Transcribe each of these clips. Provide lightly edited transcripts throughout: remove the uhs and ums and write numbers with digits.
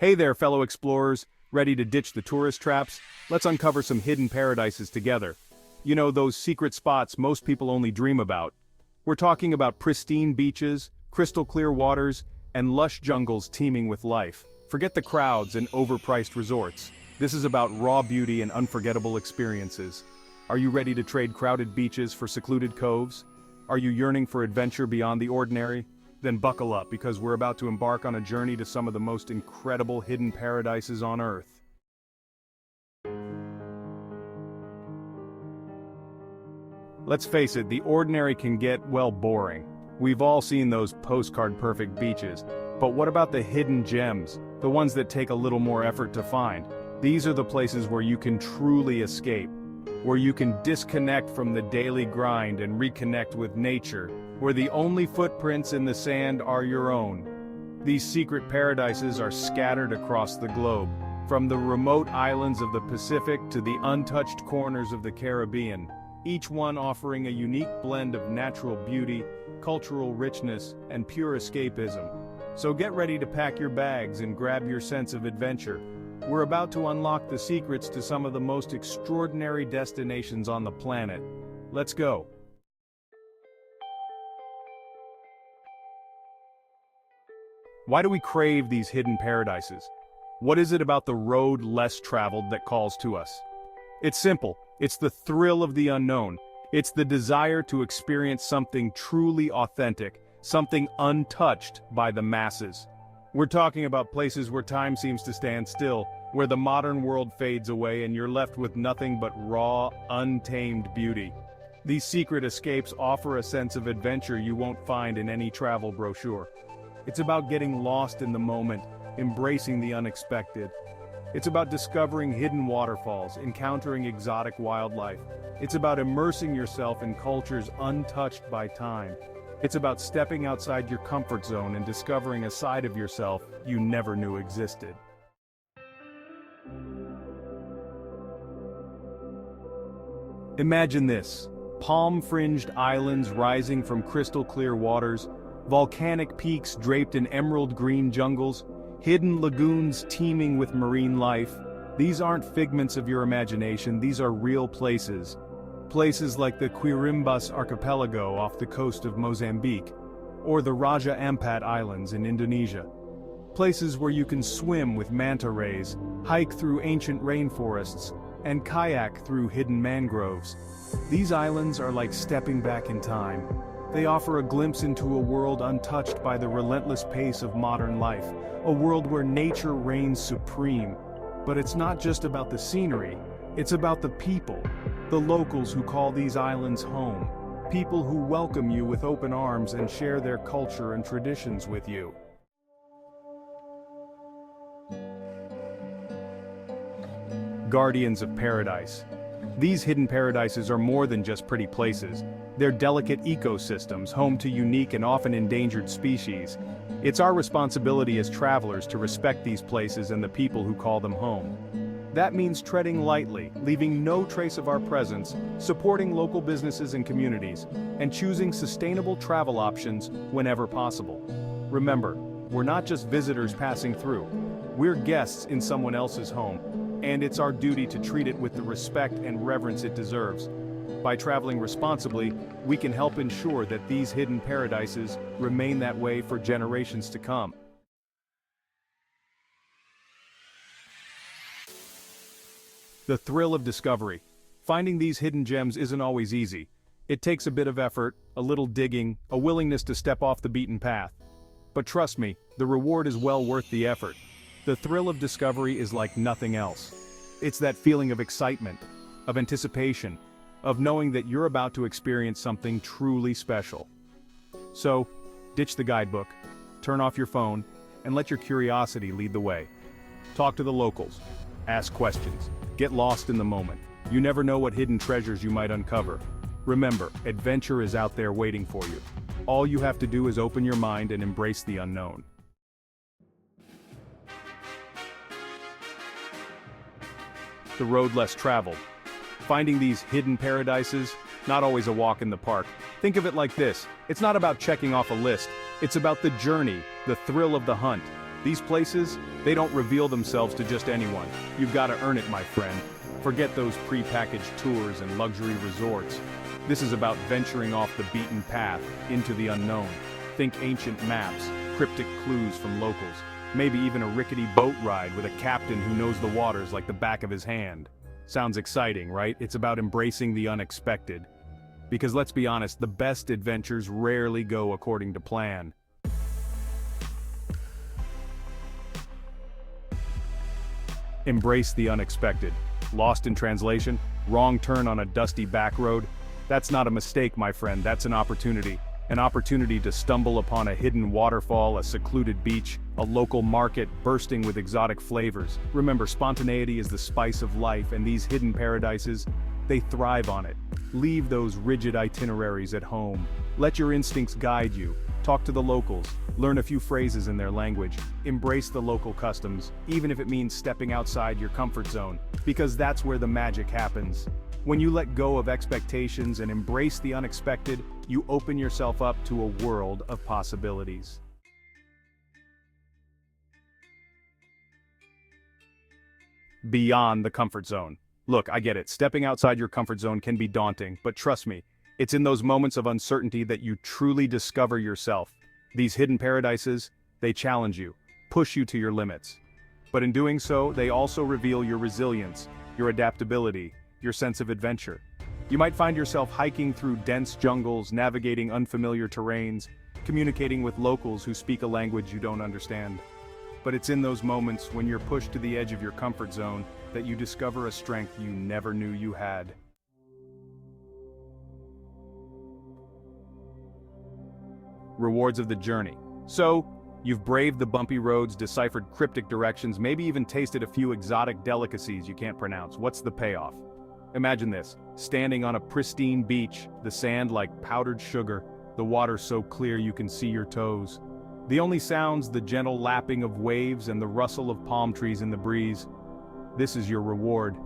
Hey there, fellow explorers, ready to ditch the tourist traps? Let's uncover some hidden paradises together. You know, those secret spots most people only dream about. We're talking about pristine beaches, crystal clear waters, and lush jungles teeming with life. Forget the crowds and overpriced resorts. This is about raw beauty and unforgettable experiences. Are you ready to trade crowded beaches for secluded coves? Are you yearning for adventure beyond the ordinary? Then buckle up, because we're about to embark on a journey to some of the most incredible hidden paradises on Earth. Let's face it, the ordinary can get, well, boring. We've all seen those postcard-perfect beaches. But what about the hidden gems, the ones that take a little more effort to find? These are the places where you can truly escape, where you can disconnect from the daily grind and reconnect with nature, where the only footprints in the sand are your own. These secret paradises are scattered across the globe, from the remote islands of the Pacific to the untouched corners of the Caribbean, each one offering a unique blend of natural beauty, cultural richness, and pure escapism. So get ready to pack your bags and grab your sense of adventure. We're about to unlock the secrets to some of the most extraordinary destinations on the planet. Let's go. Why do we crave these hidden paradises? What is it about the road less traveled that calls to us? It's simple. It's the thrill of the unknown. It's the desire to experience something truly authentic, something untouched by the masses. We're talking about places where time seems to stand still, where the modern world fades away and you're left with nothing but raw, untamed beauty. These secret escapes offer a sense of adventure you won't find in any travel brochure. It's about getting lost in the moment, embracing the unexpected. It's about discovering hidden waterfalls, encountering exotic wildlife. It's about immersing yourself in cultures untouched by time. It's about stepping outside your comfort zone and discovering a side of yourself you never knew existed. Imagine this: palm-fringed islands rising from crystal-clear waters, volcanic peaks draped in emerald green jungles, hidden lagoons teeming with marine life. These aren't figments of your imagination, these are real places. Places like the Quirimbas archipelago off the coast of Mozambique, or the Raja Ampat Islands in Indonesia. Places where you can swim with manta rays, hike through ancient rainforests, and kayak through hidden mangroves. These islands are like stepping back in time. They offer a glimpse into a world untouched by the relentless pace of modern life, a world where nature reigns supreme. But it's not just about the scenery, it's about the people, the locals who call these islands home, people who welcome you with open arms and share their culture and traditions with you. Guardians of Paradise. These hidden paradises are more than just pretty places. They're delicate ecosystems, home to unique and often endangered species. It's our responsibility as travelers to respect these places and the people who call them home. That means treading lightly, leaving no trace of our presence, supporting local businesses and communities, and choosing sustainable travel options whenever possible. Remember, we're not just visitors passing through. We're guests in someone else's home, and it's our duty to treat it with the respect and reverence it deserves. By traveling responsibly, we can help ensure that these hidden paradises remain that way for generations to come. The thrill of discovery. Finding these hidden gems isn't always easy. It takes a bit of effort, a little digging, a willingness to step off the beaten path. But trust me, the reward is well worth the effort. The thrill of discovery is like nothing else. It's that feeling of excitement, of anticipation, of knowing that you're about to experience something truly special. So, ditch the guidebook, turn off your phone, and let your curiosity lead the way. Talk to the locals, ask questions, get lost in the moment. You never know what hidden treasures you might uncover. Remember, adventure is out there waiting for you. All you have to do is open your mind and embrace the unknown. The road less traveled. Finding these hidden paradises, not always a walk in the park. Think of it like this: it's not about checking off a list, it's about the journey, the thrill of the hunt. These places, they don't reveal themselves to just anyone. You've got to earn it, my friend. Forget those pre-packaged tours and luxury resorts. This is about venturing off the beaten path, into the unknown. Think ancient maps, cryptic clues from locals, maybe even a rickety boat ride with a captain who knows the waters like the back of his hand. Sounds exciting, right? It's about embracing the unexpected. Because let's be honest, the best adventures rarely go according to plan. Embrace the unexpected. Lost in translation? Wrong turn on a dusty back road? That's not a mistake, my friend, that's an opportunity. An opportunity to stumble upon a hidden waterfall, a secluded beach, a local market bursting with exotic flavors. Remember, spontaneity is the spice of life, and these hidden paradises, they thrive on it. Leave those rigid itineraries at home. Let your instincts guide you. Talk to the locals. Learn a few phrases in their language. Embrace the local customs, even if it means stepping outside your comfort zone, because that's where the magic happens. When you let go of expectations and embrace the unexpected, you open yourself up to a world of possibilities. Beyond the comfort zone. Look, I get it, stepping outside your comfort zone can be daunting, but trust me, it's in those moments of uncertainty that you truly discover yourself. These hidden paradises, they challenge you, push you to your limits. But in doing so, they also reveal your resilience, your adaptability, your sense of adventure. You might find yourself hiking through dense jungles, navigating unfamiliar terrains, communicating with locals who speak a language you don't understand. But it's in those moments when you're pushed to the edge of your comfort zone that you discover a strength you never knew you had. Rewards of the journey. So, you've braved the bumpy roads, deciphered cryptic directions, maybe even tasted a few exotic delicacies you can't pronounce. What's the payoff? Imagine this, standing on a pristine beach, the sand like powdered sugar, the water so clear you can see your toes. The only sounds, the gentle lapping of waves and the rustle of palm trees in the breeze. This is your reward.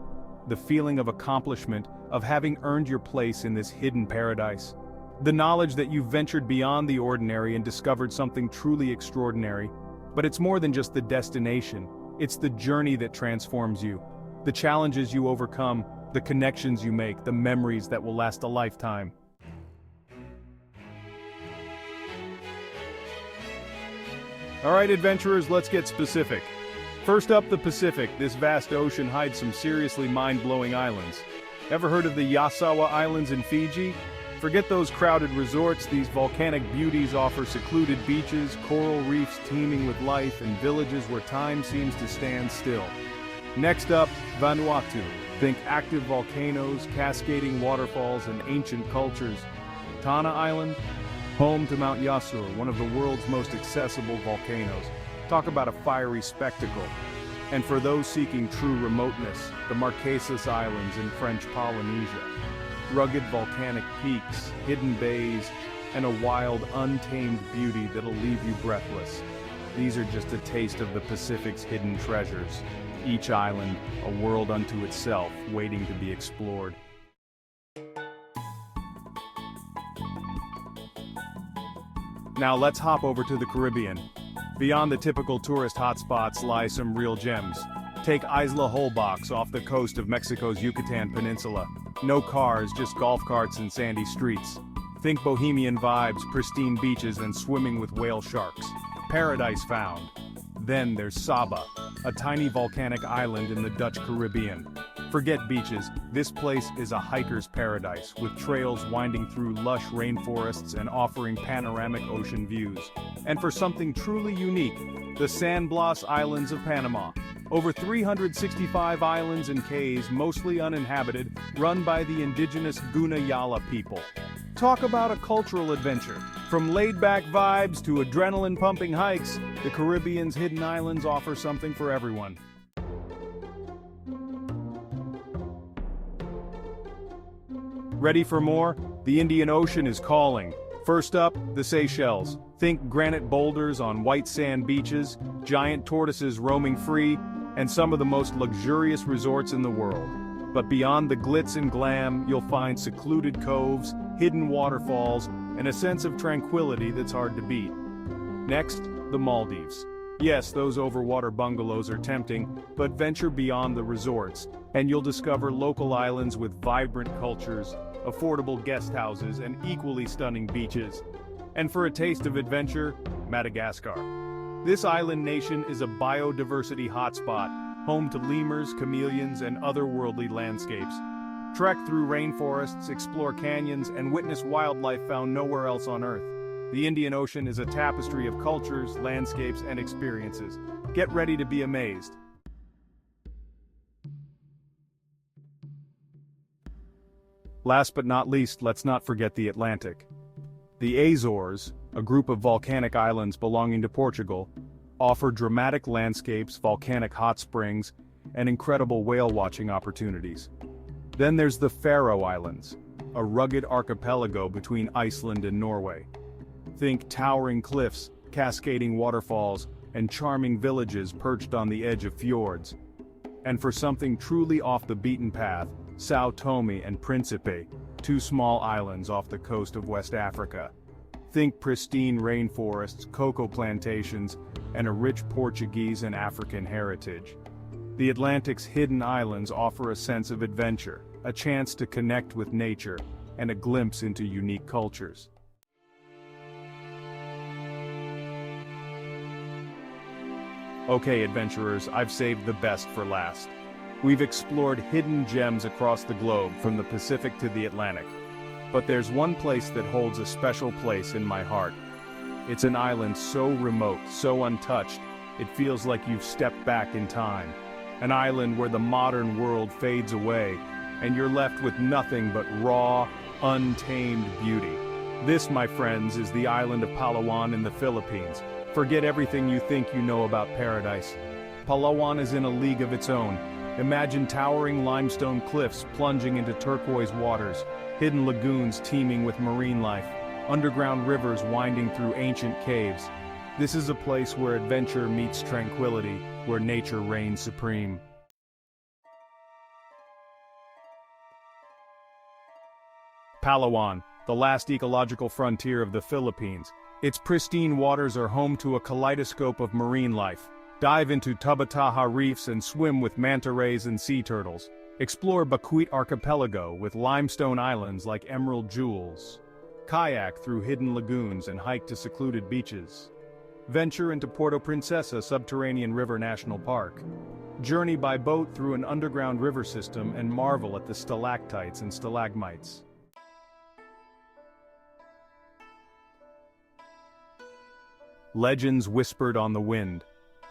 The feeling of accomplishment, of having earned your place in this hidden paradise. The knowledge that you've ventured beyond the ordinary and discovered something truly extraordinary. But it's more than just the destination. It's the journey that transforms you. The challenges you overcome, the connections you make, the memories that will last a lifetime. Alright adventurers, let's get specific. First up, the Pacific. This vast ocean hides some seriously mind-blowing islands. Ever heard of the Yasawa Islands in Fiji? Forget those crowded resorts, these volcanic beauties offer secluded beaches, coral reefs teeming with life, and villages where time seems to stand still. Next up, Vanuatu. Think active volcanoes, cascading waterfalls, and ancient cultures. Tana Island, home to Mount Yasur, one of the world's most accessible volcanoes. Talk about a fiery spectacle. And for those seeking true remoteness, the Marquesas Islands in French Polynesia. Rugged volcanic peaks, hidden bays, and a wild, untamed beauty that'll leave you breathless. These are just a taste of the Pacific's hidden treasures. Each island, a world unto itself, waiting to be explored. Now let's hop over to the Caribbean. Beyond the typical tourist hotspots lie some real gems. Take Isla Holbox off the coast of Mexico's Yucatan Peninsula. No cars, just golf carts and sandy streets. Think bohemian vibes, pristine beaches, and swimming with whale sharks. Paradise found. Then there's Saba, a tiny volcanic island in the Dutch Caribbean. Forget beaches, this place is a hiker's paradise, with trails winding through lush rainforests and offering panoramic ocean views. And for something truly unique, the San Blas Islands of Panama. Over 365 islands and cays, mostly uninhabited, run by the indigenous Gunayala people. Talk about a cultural adventure. From laid-back vibes to adrenaline-pumping hikes, the Caribbean's hidden islands offer something for everyone. Ready for more? The Indian Ocean is calling. First up, the Seychelles. Think granite boulders on white sand beaches, giant tortoises roaming free, and some of the most luxurious resorts in the world. But beyond the glitz and glam, you'll find secluded coves, hidden waterfalls, and a sense of tranquility that's hard to beat. Next, the Maldives. Yes, those overwater bungalows are tempting, but venture beyond the resorts, and you'll discover local islands with vibrant cultures, affordable guest houses, and equally stunning beaches. And for a taste of adventure, Madagascar. This island nation is a biodiversity hotspot, home to lemurs, chameleons, and otherworldly landscapes. Trek through rainforests, explore canyons, and witness wildlife found nowhere else on Earth. The Indian Ocean is a tapestry of cultures, landscapes, and experiences. Get ready to be amazed. Last but not least, let's not forget the Atlantic. The Azores, a group of volcanic islands belonging to Portugal, offer dramatic landscapes, volcanic hot springs, and incredible whale-watching opportunities. Then there's the Faroe Islands, a rugged archipelago between Iceland and Norway. Think towering cliffs, cascading waterfalls, and charming villages perched on the edge of fjords. And for something truly off the beaten path, São Tomé and Príncipe, two small islands off the coast of West Africa. Think pristine rainforests, cocoa plantations, and a rich Portuguese and African heritage. The Atlantic's hidden islands offer a sense of adventure, a chance to connect with nature, and a glimpse into unique cultures. Okay, adventurers, I've saved the best for last. We've explored hidden gems across the globe, from the Pacific to the Atlantic. But there's one place that holds a special place in my heart. It's an island so remote, so untouched, it feels like you've stepped back in time. An island where the modern world fades away, and you're left with nothing but raw, untamed beauty. This, my friends, is the island of Palawan in the Philippines. Forget everything you think you know about paradise. Palawan is in a league of its own. Imagine towering limestone cliffs plunging into turquoise waters, hidden lagoons teeming with marine life, underground rivers winding through ancient caves. This is a place where adventure meets tranquility, where nature reigns supreme. Palawan, the last ecological frontier of the Philippines. Its pristine waters are home to a kaleidoscope of marine life. Dive into Tubataha reefs and swim with manta rays and sea turtles. Explore Bacuit Archipelago with limestone islands like emerald jewels. Kayak through hidden lagoons and hike to secluded beaches. Venture into Puerto Princesa Subterranean River National Park. Journey by boat through an underground river system and marvel at the stalactites and stalagmites. Legends whispered on the wind.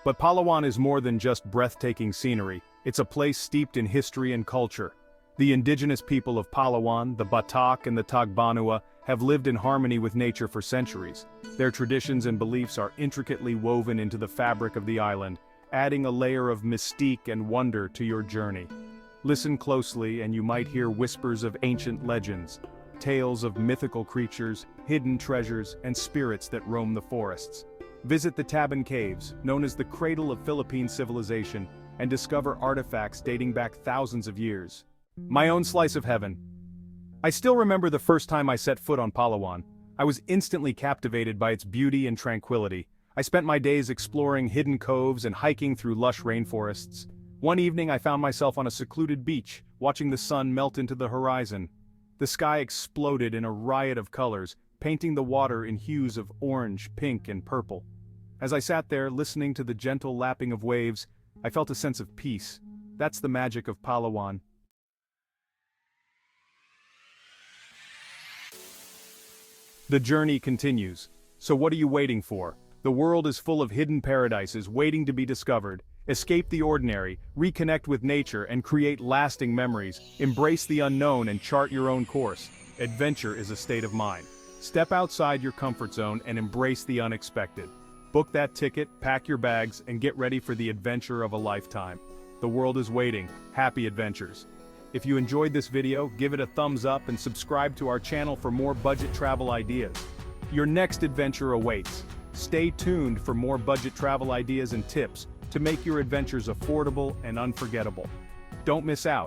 But Palawan is more than just breathtaking scenery. It's a place steeped in history and culture. The indigenous people of Palawan, the Batak and the Tagbanua, have lived in harmony with nature for centuries. Their traditions and beliefs are intricately woven into the fabric of the island, adding a layer of mystique and wonder to your journey. Listen closely and you might hear whispers of ancient legends, tales of mythical creatures, hidden treasures, and spirits that roam the forests. Visit the Taban Caves, known as the cradle of Philippine civilization, and discover artifacts dating back thousands of years. My own slice of heaven. I still remember the first time I set foot on Palawan. I was instantly captivated by its beauty and tranquility. I spent my days exploring hidden coves and hiking through lush rainforests. One evening I found myself on a secluded beach, watching the sun melt into the horizon. The sky exploded in a riot of colors, painting the water in hues of orange, pink, and purple. As I sat there, listening to the gentle lapping of waves, I felt a sense of peace. That's the magic of Palawan. The journey continues. So what are you waiting for? The world is full of hidden paradises waiting to be discovered. Escape the ordinary, reconnect with nature, and create lasting memories. Embrace the unknown and chart your own course. Adventure is a state of mind. Step outside your comfort zone and embrace the unexpected. Book that ticket, pack your bags, and get ready for the adventure of a lifetime. The world is waiting. Happy adventures. If you enjoyed this video, give it a thumbs up and subscribe to our channel for more budget travel ideas. Your next adventure awaits. Stay tuned for more budget travel ideas and tips to make your adventures affordable and unforgettable. Don't miss out.